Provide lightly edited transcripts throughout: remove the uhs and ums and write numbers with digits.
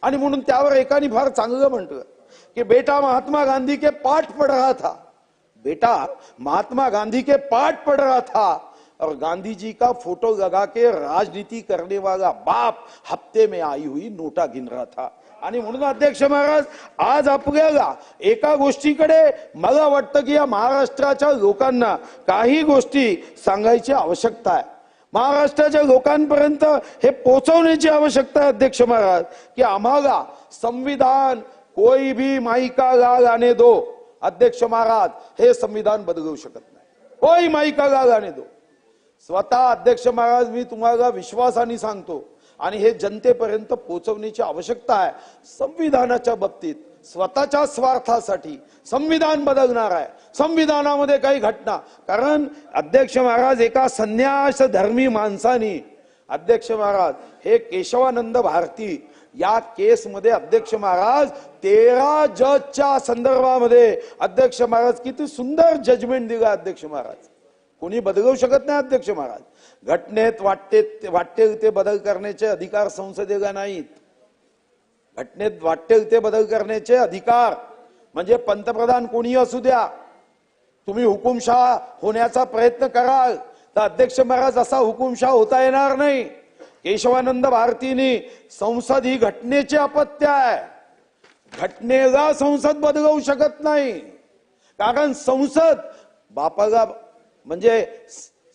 आणि म्हणून त्यावर एकाने फार चांगलं म्हटलं कि बेटा महात्मा गांधी के पाठ पढ़ रहा था, बेटा महात्मा गांधी के पाठ पढ़ रहा था और गांधी जी का फोटो लगा के राजनीति करने वाला बाप हफ्ते में आई हुई नोटा गिन रहा था। आणि म्हणून अध्यक्ष महाराज आज आपल्याला एका गोष्टीकडे मला वाटतं की या महाराष्ट्राच्या लोकांना काही गोष्टी सांगायची आवश्यकता आहे, महाराष्ट्राच्या लोकांपर्यंत हे पोहोचवण्याची आवश्यकता आहे अध्यक्ष महाराज की आम्हाला संविधान कोई भी माई का लाल आने दो, अध्यक्ष महाराज हे संविधान बदलू शकत नाही, कोई माई का लाल आने दो। स्वतः अध्यक्ष महाराज मी तुम्हाला विश्वासाने सांगतो आणि हे जनतेपर्यंत पोहोचवण्याची आवश्यकता आहे। संविधानाच्या बाबतीत स्वतःच्या स्वार्थासाठी संविधान बदलणार आहे, संविधानामध्ये काही घटना, कारण अध्यक्ष महाराज एका संन्यास धर्मी माणसाने अध्यक्ष महाराज हे केशवानंद भारती या केस मध्ये अध्यक्ष महाराज 13 जजच्या संदर्भामध्ये अध्यक्ष महाराज किती सुंदर जजमेंट दिला अध्यक्ष महाराज, कोणी बदलू शकत नाही अध्यक्ष महाराज। घटनेत वाटेल ते बदल करण्याचे अधिकार संसदेला नाहीत, घटनेत वाटेल ते बदल करण्याचे अधिकार म्हणजे पंतप्रधान कोणी असू द्या, तुम्ही हुकुमशाह होण्याचा प्रयत्न कराल तर अध्यक्ष महाराज असा हुकुमशाह होता येणार नाही। केशवानंद भारतीने संसद ही घटनेचे अपत्य आहे, घटनेला संसद बदलवू शकत नाही, कारण संसद बापाला म्हणजे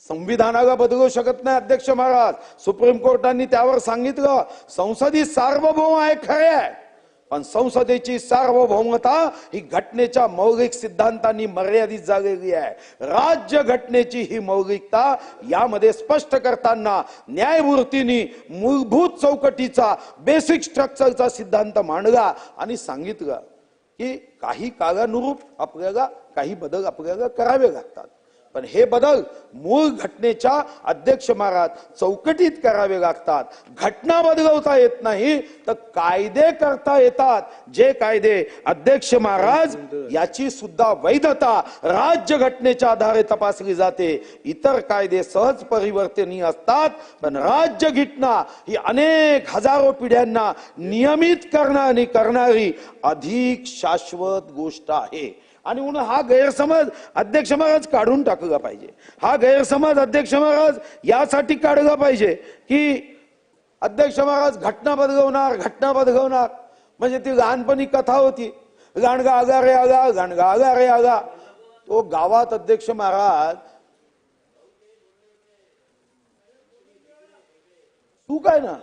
संविधानाला बदलू शकत नाही अध्यक्ष महाराज। सुप्रीम कोर्टाने त्यावर सांगितलं संसद ही सार्वभौम आहे खरे आहे, पण संसदेची सार्वभौमता ही घटनेच्या मौलिक सिद्धांतांनी मर्यादित झालेली आहे। राज्य घटनेची ही मौलिकता यामध्ये स्पष्ट करताना न्यायमूर्तींनी मूलभूत चौकटीचा बेसिक स्ट्रक्चरचा सिद्धांत मांडला आणि सांगितलं की काही कालानुरूप आपल्याला काही बदल आपल्याला करावे लागतात, पण हे बदल मूळ घटनेच्या अध्यक्ष महाराज चौकटीत करावे लागतात। घटना बदलवता येत नाही तर कायदे करता येतात, जे कायदे अध्यक्ष महाराज याची सुद्धा वैधता राज्य घटनेच्या आधारे तपासली जाते। इतर कायदे सहज परिवर्तनीय असतात, पण राज्य घटना ही अनेक हजारो पिढ्यांना नियमित करणारी अधिक शाश्वत गोष्ट आहे। आणि म्हणून हा गैरसमज अध्यक्ष महाराज काढून टाकला पाहिजे, हा गैरसमज अध्यक्ष महाराज यासाठी काढला पाहिजे की अध्यक्ष महाराज घटना बदलवणार म्हणजे ती लहानपणी कथा होती, गाणगा आगा रे आगा, गाणगा आगा रे आगा, तो गावात अध्यक्ष महाराज तू काय ना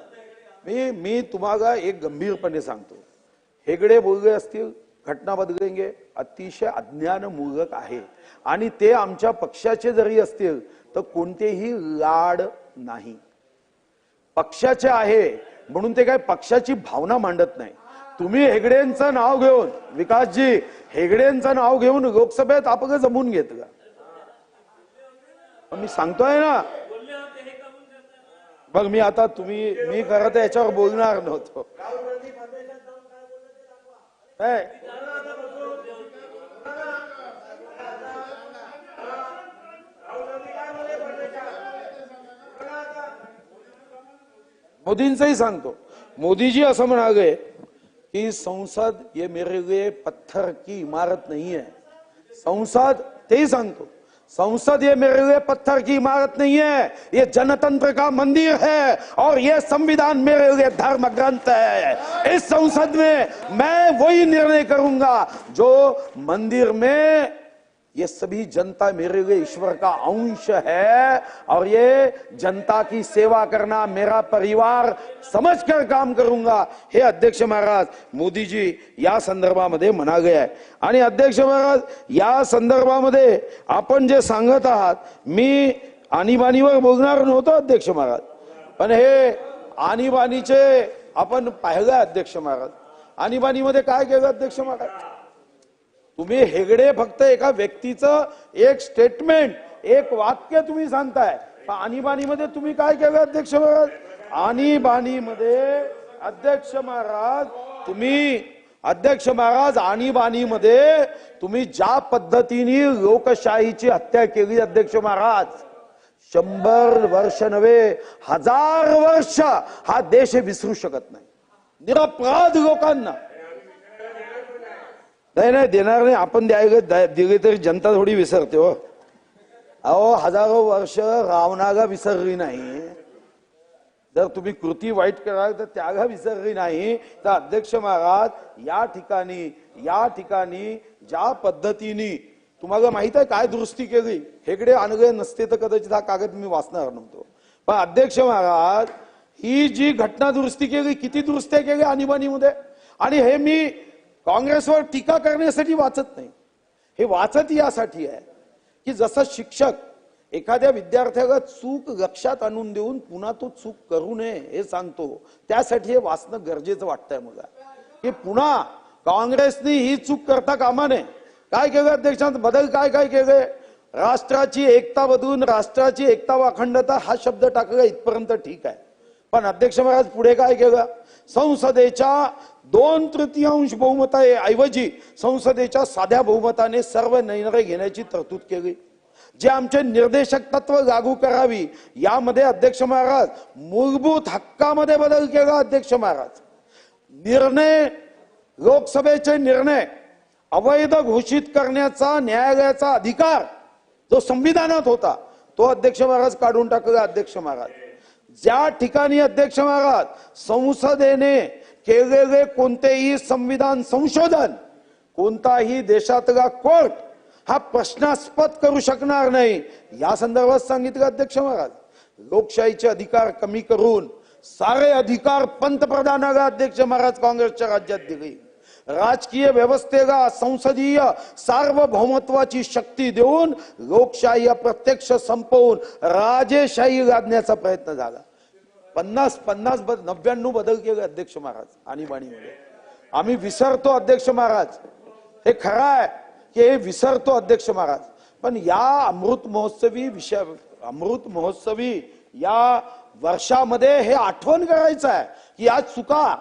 मी तुम्हाला एक गंभीरपणे सांगतो, हेगडे बोलले असतील घटना बदलेंगे अतिशय अज्ञानमूलक आहे आणि ते आमच्या पक्षाचे जरी असतील तर कोणतेही लाड नाही, पक्षाचे आहे म्हणून ते काय पक्षाची भावना मांडत नाही। तुम्ही हेगडेंचं नाव घेऊन विकासजी हेगडेंचं नाव घेऊन लोकसभेत आपलं जमून घेतलं, मी सांगतोय ना बघ मी आता मी खरं याच्यावर बोलणार नव्हतो। मोदींचंही सांगतो, मोदीजी असं म्हणाले की संसद ये मेरे लिए पत्थर की इमारत नहीं है, संसद तेही सांगतो संसद ये मेरे लिए पत्थर की इमारत नहीं है, ये जनतंत्र का मंदिर है और ये संविधान मेरे लिए धर्म ग्रंथ है। इस संसद में मैं वही निर्णय करूंगा जो मंदिर में ये सभी जनता मेरे लिए ईश्वर का अंश है और ये जनता की सेवा करना मेरा परिवार समझकर काम करूंगा, हे अध्यक्ष महाराज मोदी जी या संदर्भामध्ये म्हणाले आहे। आणि अध्यक्ष महाराज या संदर्भामध्ये आपण जे सांगत आहात, मी आणीबाणीवर बोलणार नव्हतो अध्यक्ष महाराज, पण हे आणीबाणीचे आपण पाहिलं अध्यक्ष महाराज, आणीबाणीमध्ये काय केलं अध्यक्ष महाराज, तुम्ही हेगडे फक्त एका व्यक्तीचं एक स्टेटमेंट एक वाक्य तुम्ही सांगताय, आणीबाणीमध्ये तुम्ही काय केलं अध्यक्ष महाराज, आणीबाणीमध्ये अध्यक्ष महाराज आणीबाणीमध्ये तुम्ही ज्या पद्धतीने लोकशाहीची हत्या केली अध्यक्ष महाराज, 100 वर्ष नव्हे 1000 वर्ष हा देश विसरू शकत नाही, निरपराध लोकांना नाही देणार नाही. आपण दिले तरी जनता थोडी विसरते हो. अहो हजारो वर्ष रावणागा विसरली नाही. जर तुम्ही कृती वाईट कराल तर त्यागा विसरली नाही. तर अध्यक्ष महाराज या ठिकाणी ज्या पद्धतीने तुम्हाला माहित आहे काय दुरुस्ती केली, हेकडे आणले नसते तर कदाचित हा कागद मी वाचणार नव्हतो. पण अध्यक्ष महाराज ही जी घटना दुरुस्ती केली, किती दुरुस्त्या केल्या आणीबाणीमध्ये. आणि हे मी काँग्रेसवर टीका करण्यासाठी वाचत नाही, हे वाचत यासाठी आहे की जसं शिक्षक एखाद्या विद्यार्थ्याला चूक लक्षात आणून देऊन पुन्हा तो चूक करू नये हे सांगतो, त्यासाठी हे वाचणं गरजेचं वाटतंय मला. की पुन्हा काँग्रेसने ही चूक करता कामा नये. काय केलं अध्यक्षांत बदल काय केले, राष्ट्राची एकता बदलून राष्ट्राची एकता व अखंडता हा शब्द टाकला इथपर्यंत ठीक आहे. पण अध्यक्ष महाराज पुढे काय केलं, संसदेच्या 2/3 बहुमताऐवजी संसदेच्या साध्या बहुमताने सर्व निर्णय घेण्याची तरतूद केली. जे आमचे निर्देशक तत्व लागू करावी यामध्ये अध्यक्ष महाराज मूलभूत हक्कामध्ये बदल केला. अध्यक्ष महाराज लोकसभेचे निर्णय अवैध घोषित करण्याचा न्यायालयाचा अधिकार जो संविधानात होता तो अध्यक्ष महाराज काढून टाकला. अध्यक्ष महाराज ज्या ठिकाणी अध्यक्ष महाराज संसदेने केलेले कोणतेही संविधान संशोधन कोणताही देशातला कोर्ट हा प्रश्नास्पद करू शकणार नाही या संदर्भात सांगितलं. अध्यक्ष महाराज लोकशाहीचे अधिकार कमी करून सारे अधिकार पंतप्रधानाला अध्यक्ष महाराज काँग्रेसच्या राज्यात दिले. राजकीय व्यवस्थेला संसदीय सार्वभौमत्वाची शक्ती देऊन लोकशाही प्रत्यक्ष संपवून राजेशाही लादण्याचा प्रयत्न झाला. 99 बदल केले अध्यक्ष महाराज आणीबाणीमध्ये. आम्ही विसरतो अध्यक्ष महाराज, हे खरं आहे की हे विसरतो अध्यक्ष महाराज. पण या अमृत महोत्सवी या वर्षामध्ये हे आठवण करायचं आहे की या चुका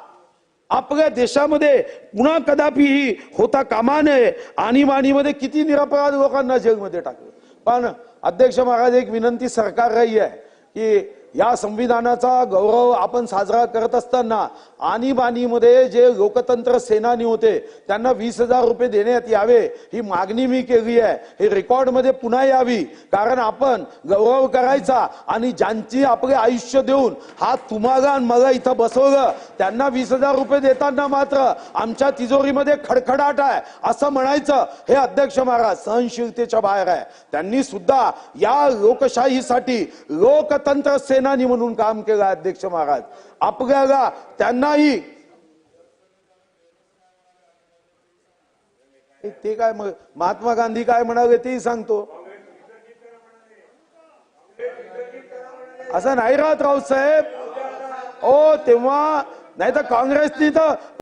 आपल्या देशामध्ये पुन्हा कदापिही होता कामा नये. आणीबाणीमध्ये किती निरपराध लोकांना जेलमध्ये टाकलं. पण अध्यक्ष महाराज एक विनंती सरकार राही आहे की या संविधानाचा गौरव आपण साजरा करत असताना आणीबाणीमध्ये जे लोकतंत्र सेनानी होते त्यांना 20,000 रुपये देण्यात यावे ही मागणी मी केली आहे. हे रेकॉर्ड मध्ये पुन्हा यावी, कारण आपण गौरव करायचा आणि ज्यांची आपले आयुष्य देऊन हा तुम्हाला आणि मला इथं बसवलं त्यांना 20,000 रुपये देताना मात्र आमच्या तिजोरीमध्ये खडखडाट आहे असं म्हणायचं हे अध्यक्ष महाराज सहनशीलतेच्या बाहेर आहे. त्यांनी सुद्धा या लोकशाहीसाठी लोकतंत्र सेनानी म्हणून काम केलं. अध्यक्ष महाराज आपल्याला त्यांनाही ते काय महात्मा गांधी काय म्हणाले तेही सांगतो. असं नाही राहत राऊत साहेब. ओ तेव्हा नाही तर काँग्रेसनी तर